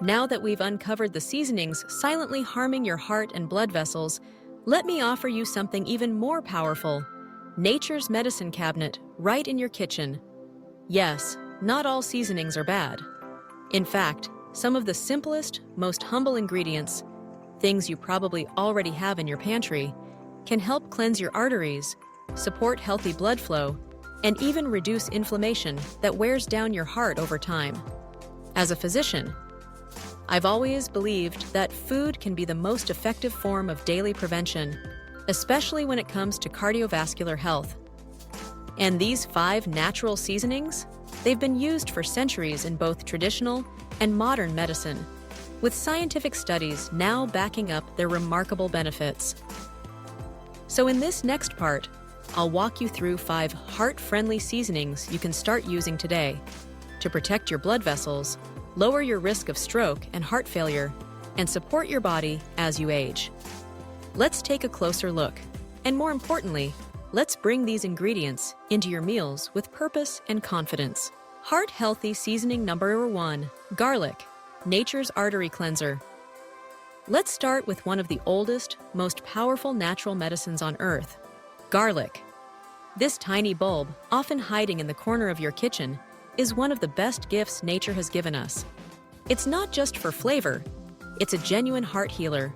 Now that we've uncovered the seasonings silently harming your heart and blood vessels, let me offer you something even more powerful: nature's medicine cabinet right in your kitchen. Yes, not all seasonings are bad. In fact, some of the simplest, most humble ingredients, things you probably already have in your pantry, can help cleanse your arteries, support healthy blood flow, and even reduce inflammation that wears down your heart over time. As a physician, I've always believed that food can be the most effective form of daily prevention, especially when it comes to cardiovascular health. And these 5 natural seasonings, they've been used for centuries in both traditional and modern medicine, with scientific studies now backing up their remarkable benefits. So in this next part, I'll walk you through 5 heart-friendly seasonings you can start using today to protect your blood vessels, lower your risk of stroke and heart failure, and support your body as you age. Let's take a closer look, and more importantly, let's bring these ingredients into your meals with purpose and confidence. Heart-healthy seasoning number 1, garlic, nature's artery cleanser. Let's start with one of the oldest, most powerful natural medicines on earth, garlic. This tiny bulb, often hiding in the corner of your kitchen, is one of the best gifts nature has given us. It's not just for flavor, it's a genuine heart healer.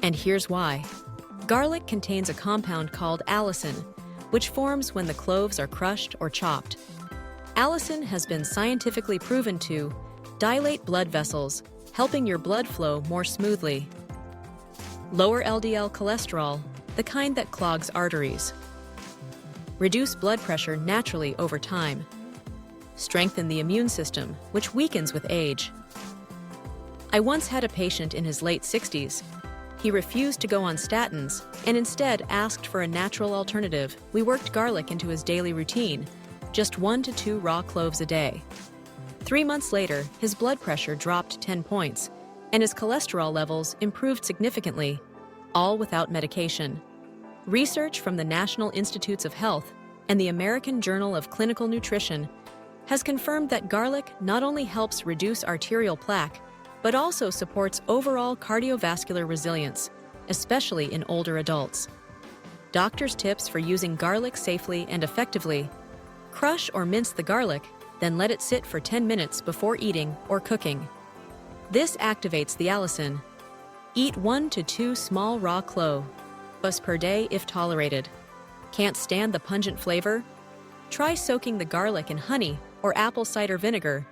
And here's why. Garlic contains a compound called allicin, which forms when the cloves are crushed or chopped. Allicin has been scientifically proven to dilate blood vessels, helping your blood flow more smoothly. Lower LDL cholesterol, the kind that clogs arteries. Reduce blood pressure naturally over time. Strengthen the immune system, which weakens with age. I once had a patient in his late 60s. He refused to go on statins and instead asked for a natural alternative. We worked garlic into his daily routine, just 1 to 2 raw cloves a day. 3 months later, his blood pressure dropped 10 points, and his cholesterol levels improved significantly, all without medication. Research from the National Institutes of Health and the American Journal of Clinical Nutrition has confirmed that garlic not only helps reduce arterial plaque, but also supports overall cardiovascular resilience, especially in older adults. Doctors' tips for using garlic safely and effectively: crush or mince the garlic, then let it sit for 10 minutes before eating or cooking. This activates the allicin. Eat 1 to 2 small raw cloves per day if tolerated. Can't stand the pungent flavor? Try soaking the garlic in honey or apple cider vinegar.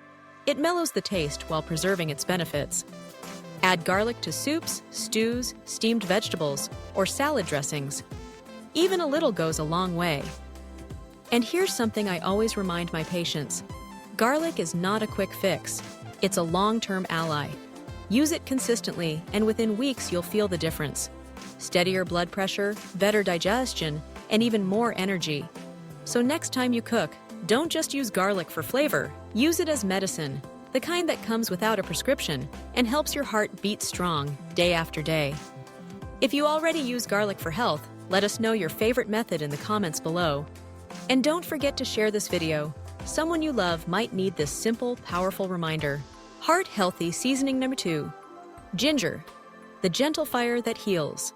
It mellows the taste while preserving its benefits. Add garlic to soups, stews, steamed vegetables, or salad dressings. Even a little goes a long way. And here's something I always remind my patients. Garlic is not a quick fix. It's a long-term ally. Use it consistently, and within weeks you'll feel the difference. Steadier blood pressure, better digestion, and even more energy. So next time you cook, don't just use garlic for flavor. Use it as medicine, the kind that comes without a prescription and helps your heart beat strong day after day. If you already use garlic for health, let us know your favorite method in the comments below. And don't forget to share this video. Someone you love might need this simple, powerful reminder. Heart-healthy seasoning number 2, ginger, the gentle fire that heals.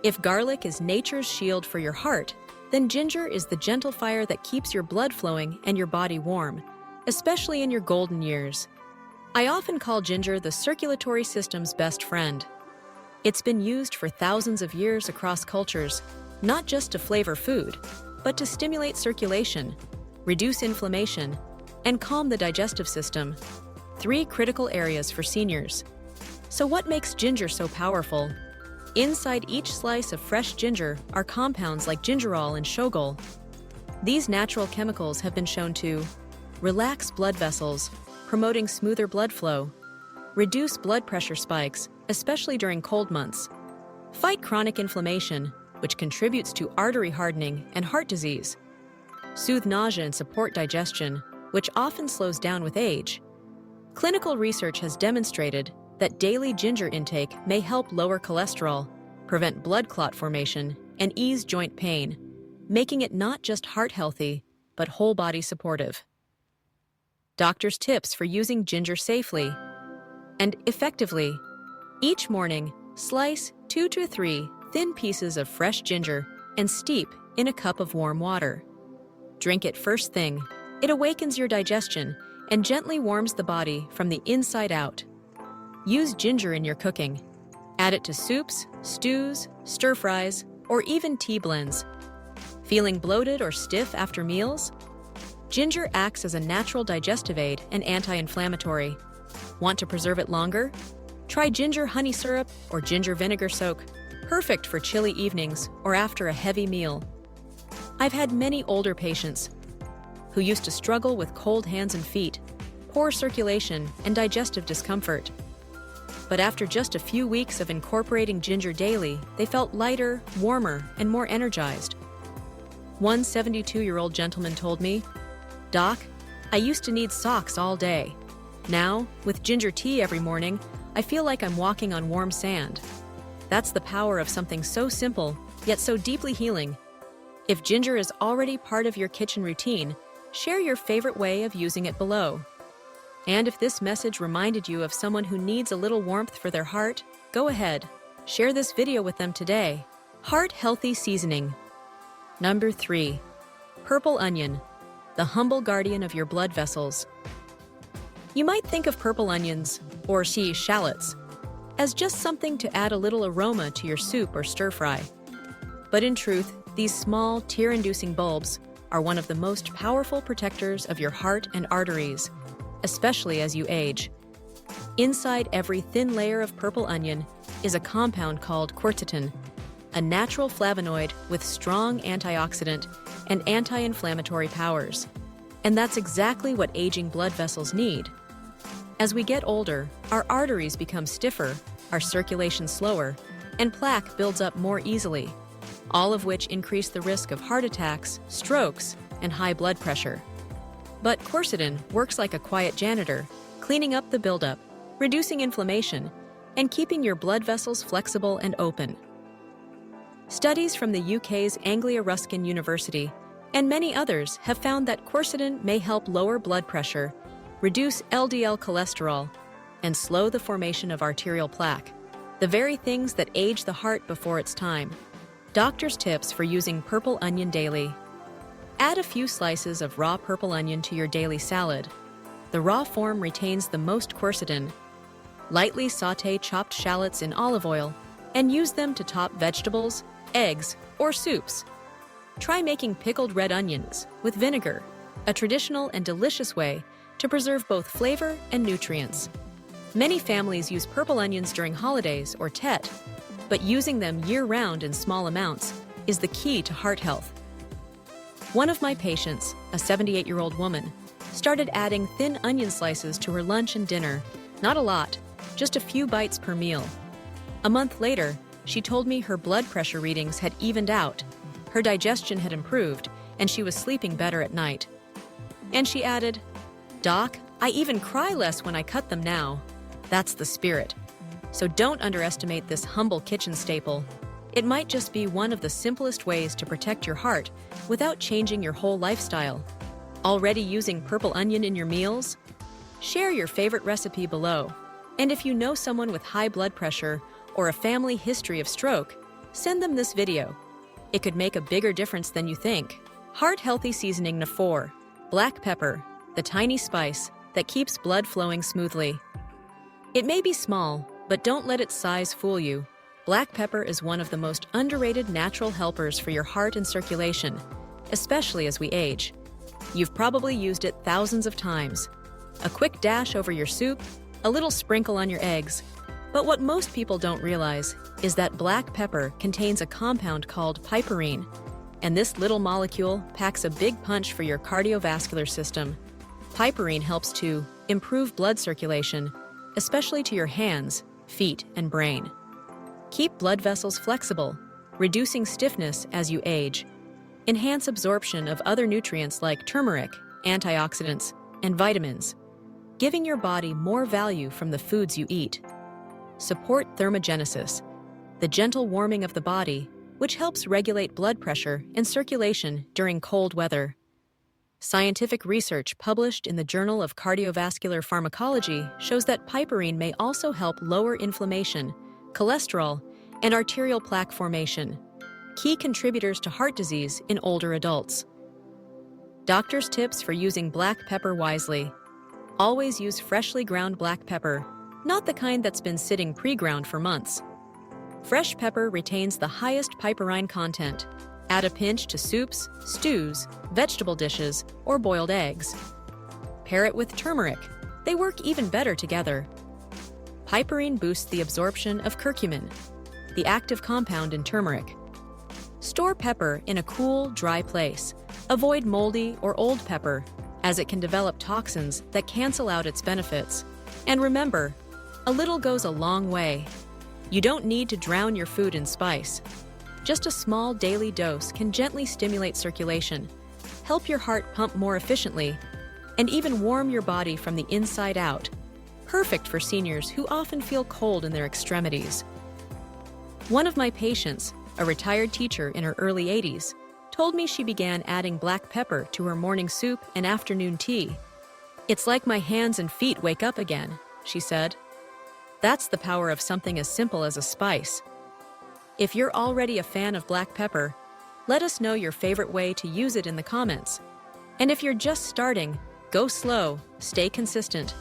If garlic is nature's shield for your heart, then ginger is the gentle fire that keeps your blood flowing and your body warm, especially in your golden years. I often call ginger the circulatory system's best friend. It's been used for thousands of years across cultures, not just to flavor food, but to stimulate circulation, reduce inflammation, and calm the digestive system. 3 critical areas for seniors. So what makes ginger so powerful? Inside each slice of fresh ginger are compounds like gingerol and shogal. These natural chemicals have been shown to relax blood vessels, promoting smoother blood flow, reduce blood pressure spikes, especially during cold months, fight chronic inflammation, which contributes to artery hardening and heart disease, soothe nausea and support digestion, which often slows down with age. Clinical research has demonstrated that daily ginger intake may help lower cholesterol, prevent blood clot formation, and ease joint pain, making it not just heart healthy, but whole body supportive. Doctor's tips for using ginger safely. and effectively. Each morning, slice 2 to 3 thin pieces of fresh ginger and steep in a cup of warm water. Drink it first thing. It awakens your digestion and gently warms the body from the inside out. Use ginger in your cooking. Add it to soups, stews, stir-fries, or even tea blends. Feeling bloated or stiff after meals? Ginger acts as a natural digestive aid and anti-inflammatory. Want to preserve it longer? Try ginger honey syrup or ginger vinegar soak, perfect for chilly evenings or after a heavy meal. I've had many older patients who used to struggle with cold hands and feet, poor circulation, and digestive discomfort. But after just a few weeks of incorporating ginger daily, they felt lighter, warmer, and more energized. One 72-year-old gentleman told me, "Doc, I used to need socks all day. Now, with ginger tea every morning, I feel like I'm walking on warm sand." That's the power of something so simple, yet so deeply healing. If ginger is already part of your kitchen routine, share your favorite way of using it below. And if this message reminded you of someone who needs a little warmth for their heart, go ahead, share this video with them today. Heart-healthy seasoning. Number 3. Purple onion, the humble guardian of your blood vessels. You might think of purple onions, or shallots, as just something to add a little aroma to your soup or stir-fry. But in truth, these small, tear-inducing bulbs are one of the most powerful protectors of your heart and arteries, especially as you age. Inside every thin layer of purple onion is a compound called quercetin, a natural flavonoid with strong antioxidant and anti-inflammatory powers. And that's exactly what aging blood vessels need. As we get older, our arteries become stiffer, our circulation slower, and plaque builds up more easily, all of which increase the risk of heart attacks, strokes, and high blood pressure. But quercetin works like a quiet janitor, cleaning up the buildup, reducing inflammation, and keeping your blood vessels flexible and open. Studies from the UK's Anglia Ruskin University and many others have found that quercetin may help lower blood pressure, reduce LDL cholesterol, and slow the formation of arterial plaque, the very things that age the heart before its time. Doctor's tips for using purple onion daily. Add a few slices of raw purple onion to your daily salad. The raw form retains the most quercetin. Lightly sauté chopped shallots in olive oil and use them to top vegetables, eggs, or soups. Try making pickled red onions with vinegar, a traditional and delicious way to preserve both flavor and nutrients. Many families use purple onions during holidays or Tet, but using them year-round in small amounts is the key to heart health. One of my patients, a 78-year-old woman, started adding thin onion slices to her lunch and dinner. Not a lot, just a few bites per meal. A month later, she told me her blood pressure readings had evened out, her digestion had improved, and she was sleeping better at night. And she added, "Doc, I even cry less when I cut them now." That's the spirit. So don't underestimate this humble kitchen staple. It might just be one of the simplest ways to protect your heart without changing your whole lifestyle. Already using purple onion in your meals? Share your favorite recipe below. And if you know someone with high blood pressure or a family history of stroke, send them this video. It could make a bigger difference than you think. Heart-healthy seasoning No. 4. Black pepper, the tiny spice that keeps blood flowing smoothly. It may be small, but don't let its size fool you. Black pepper is one of the most underrated natural helpers for your heart and circulation, especially as we age. You've probably used it thousands of times. A quick dash over your soup, a little sprinkle on your eggs. But what most people don't realize is that black pepper contains a compound called piperine, and this little molecule packs a big punch for your cardiovascular system. Piperine helps to improve blood circulation, especially to your hands, feet, and brain. Keep blood vessels flexible, reducing stiffness as you age. Enhance absorption of other nutrients like turmeric, antioxidants, and vitamins, giving your body more value from the foods you eat. Support thermogenesis, the gentle warming of the body, which helps regulate blood pressure and circulation during cold weather. Scientific research published in the Journal of Cardiovascular Pharmacology shows that piperine may also help lower inflammation, cholesterol, and arterial plaque formation, key contributors to heart disease in older adults. Doctors' tips for using black pepper wisely. Always use freshly ground black pepper, not the kind that's been sitting pre-ground for months. Fresh pepper retains the highest piperine content. Add a pinch to soups, stews, vegetable dishes, or boiled eggs. Pair it with turmeric. They work even better together. Piperine boosts the absorption of curcumin, the active compound in turmeric. Store pepper in a cool, dry place. Avoid moldy or old pepper, as it can develop toxins that cancel out its benefits. And remember, a little goes a long way. You don't need to drown your food in spice. Just a small daily dose can gently stimulate circulation, help your heart pump more efficiently, and even warm your body from the inside out. Perfect for seniors who often feel cold in their extremities. One of my patients, a retired teacher in her early 80s, told me she began adding black pepper to her morning soup and afternoon tea. "It's like my hands and feet wake up again," she said. That's the power of something as simple as a spice. If you're already a fan of black pepper, let us know your favorite way to use it in the comments. And if you're just starting, go slow, stay consistent,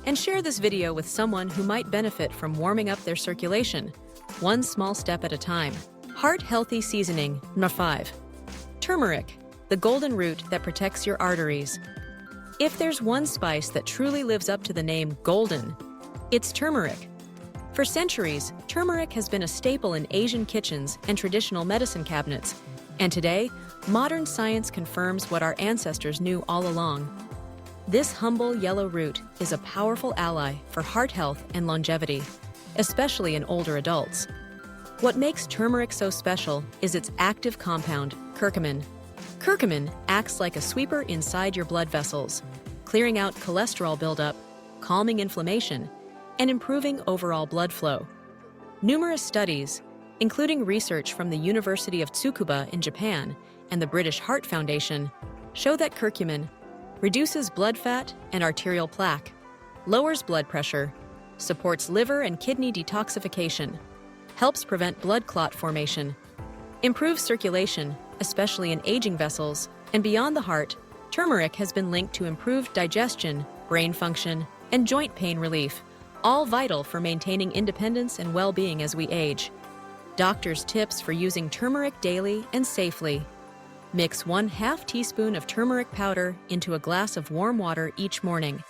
and share this video with someone who might benefit from warming up their circulation, one small step at a time. Heart-healthy seasoning, No. 5. Turmeric, the golden root that protects your arteries. If there's one spice that truly lives up to the name golden, it's turmeric. For centuries, turmeric has been a staple in Asian kitchens and traditional medicine cabinets, and today, modern science confirms what our ancestors knew all along. This humble yellow root is a powerful ally for heart health and longevity, especially in older adults. What makes turmeric so special is its active compound, curcumin. Curcumin acts like a sweeper inside your blood vessels, clearing out cholesterol buildup, calming inflammation, and improving overall blood flow. Numerous studies, including research from the University of Tsukuba in Japan and the British Heart Foundation, show that curcumin reduces blood fat and arterial plaque, lowers blood pressure, supports liver and kidney detoxification, helps prevent blood clot formation, improves circulation, especially in aging vessels, and beyond the heart, turmeric has been linked to improved digestion, brain function, and joint pain relief, all vital for maintaining independence and well-being as we age. Doctors' tips for using turmeric daily and safely. Mix 1/2 teaspoon of turmeric powder into a glass of warm water each morning.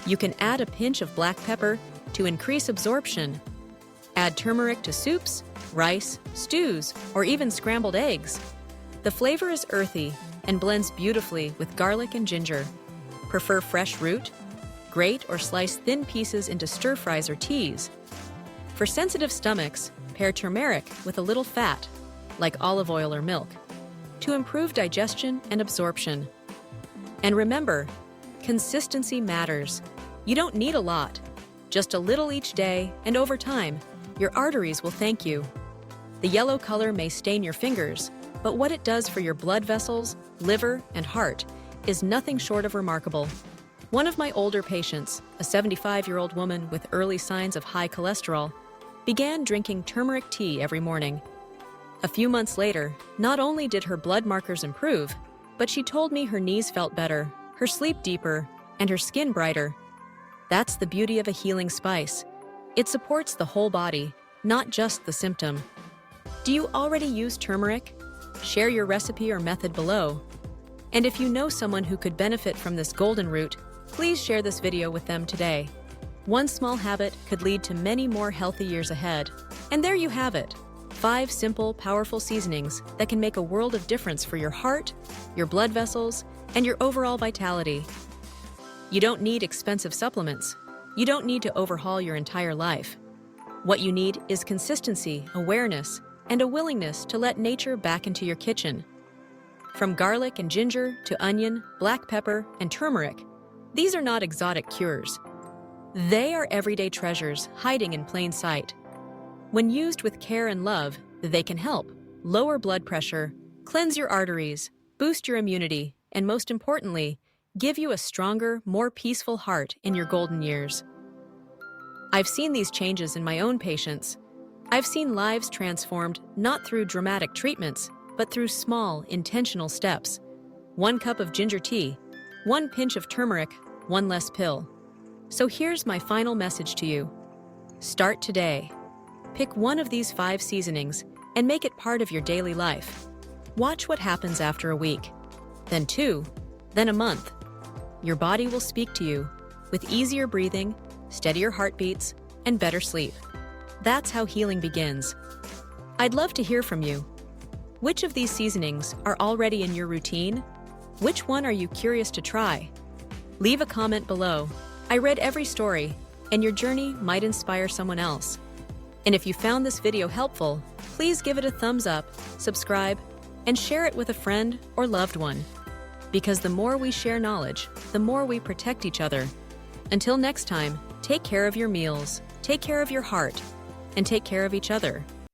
You can add a pinch of black pepper to increase absorption. Add turmeric to soups, rice, stews, or even scrambled eggs. The flavor is earthy and blends beautifully with garlic and ginger. Prefer fresh root? Grate or slice thin pieces into stir-fries or teas. For sensitive stomachs, pair turmeric with a little fat, like olive oil or milk, to improve digestion and absorption. And remember, consistency matters. You don't need a lot. Just a little each day, and over time, your arteries will thank you. The yellow color may stain your fingers, but what it does for your blood vessels, liver, and heart is nothing short of remarkable. One of my older patients, a 75-year-old woman with early signs of high cholesterol, began drinking turmeric tea every morning. A few months later, not only did her blood markers improve, but she told me her knees felt better, her sleep deeper, and her skin brighter. That's the beauty of a healing spice. It supports the whole body, not just the symptom. Do you already use turmeric? Share your recipe or method below. And if you know someone who could benefit from this golden root, please share this video with them today. One small habit could lead to many more healthy years ahead. And there you have it, 5 simple, powerful seasonings that can make a world of difference for your heart, your blood vessels, and your overall vitality. You don't need expensive supplements. You don't need to overhaul your entire life. What you need is consistency, awareness, and a willingness to let nature back into your kitchen. From garlic and ginger to onion, black pepper, and turmeric, these are not exotic cures. They are everyday treasures hiding in plain sight. When used with care and love, they can help lower blood pressure, cleanse your arteries, boost your immunity, and most importantly, give you a stronger, more peaceful heart in your golden years. I've seen these changes in my own patients. I've seen lives transformed not through dramatic treatments, but through small, intentional steps. 1 cup of ginger tea, 1 pinch of turmeric, 1 less pill. So here's my final message to you. Start today. Pick one of these 5 seasonings and make it part of your daily life. Watch what happens after a week, then 2, then a month. Your body will speak to you with easier breathing, steadier heartbeats, and better sleep. That's how healing begins. I'd love to hear from you. Which of these seasonings are already in your routine? Which one are you curious to try? Leave a comment below. I read every story, and your journey might inspire someone else. And if you found this video helpful, please give it a thumbs up, subscribe, and share it with a friend or loved one. Because the more we share knowledge, the more we protect each other. Until next time, take care of your meals, take care of your heart, and take care of each other.